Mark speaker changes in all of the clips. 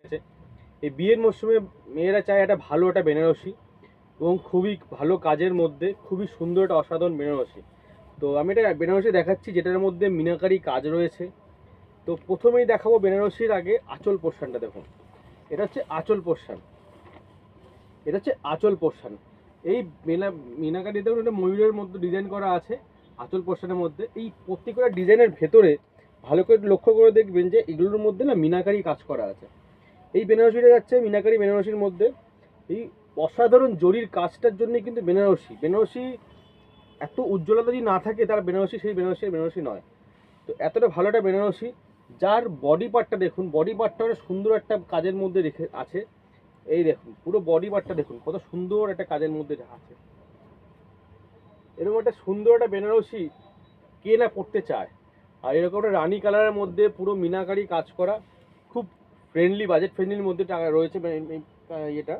Speaker 1: আছে। এই বিয়ের মরশুমে মেয়েরা চায় একটা ভালো একটা বেনারসি এবং খুবই ভালো কাজের মধ্যে খুবই সুন্দর একটা অসাধারণ বেনারসি। তো আমি একটা বেনারসি দেখাচ্ছি যেটার মধ্যে মিনাকারি কাজ রয়েছে। তো প্রথমেই দেখাবো বেনারসির আগে আঁচল পোর্শনটা দেখুন। এটা হচ্ছে আঁচল পোর্শন। এটা হচ্ছে আঁচল পোর্শন। এই মিনাকারি দেখুন, এটা ময়ূরের মধ্যে ডিজাইন করা আছে আঁচল পোর্শনের মধ্যে। এই প্রত্যেকটা ডিজাইনের ভেতরে ভালো করে লক্ষ্য করে দেখবেন যে এগুলোর মধ্যে না মিনাকারি কাজ করা আছে। এই বেনারসিটা যাচ্ছে মিনাকারি বেনারসির মধ্যে। এই অসাধারণ জরির কাজটার জন্য কিন্তু বেনারসি এত উজ্জ্বলতা যদি না থাকে তার বেনারসি সেই বেনারসি নয়। তো এতটা ভালো একটা বেনারসি, যার বডি পার্টটা দেখুন, বডি পার্টটা সুন্দর একটা কাজের মধ্যে রেখে আছে। এই দেখুন পুরো বডি পার্টটা দেখুন কত সুন্দর একটা কাজের মধ্যে আছে। এরকম একটা সুন্দর একটা বেনারসি কে না পড়তে চায়। আর এরকম একটা রানী কালারের মধ্যে পুরো মিনাকারি কাজ করা, খুব ফ্রেন্ডলি, বাজেট ফ্রেন্ডলির মধ্যে টাকা রয়েছে এটা।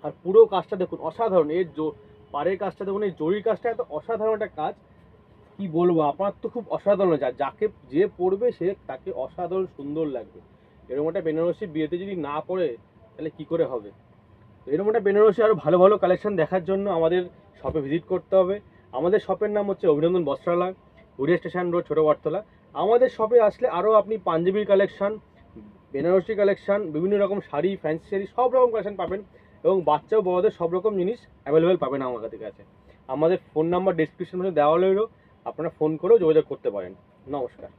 Speaker 1: আর পুরো কাজটা দেখুন অসাধারণ। এর পাড়ের কাজটা দেখুন, এই জরির কাজটা এত অসাধারণ একটা কাজ, কি বলবো, আমার তো খুব অসাধারণ। যাকে যে পড়বে সে তাকে অসাধারণ সুন্দর লাগবে। এরকম একটা বেনারসি বিয়েতে যদি না পড়ে তাহলে কি করে হবে। তো এরকম একটা বেনারসি আরও ভালো ভালো কালেকশন দেখার জন্য আমাদের শপে ভিজিট করতে হবে। আমাদের শপের নাম হচ্ছে অভিনন্দন বস্ত্রালয়, হুড়িয়া স্টেশন রোড, ছোটো বটতলা। আমাদের শপে আসলে আরও আপনি পাঞ্জাবির কালেকশন, বেনারসি কালেকশন, বিভিন্ন রকম শাড়ি, ফ্যান্সি শাড়ি, সব রকম কালেকশন পাবেন। এবং বাচ্চা ও বড়দের সব রকম জিনিস অ্যাভেলেবেল পাবেন আমাদের কাছে। আমাদের ফোন নাম্বার ডেসক্রিপশনে দেওয়া রইল, আপনারা ফোন করেও যোগাযোগ করতে পারেন। নমস্কার।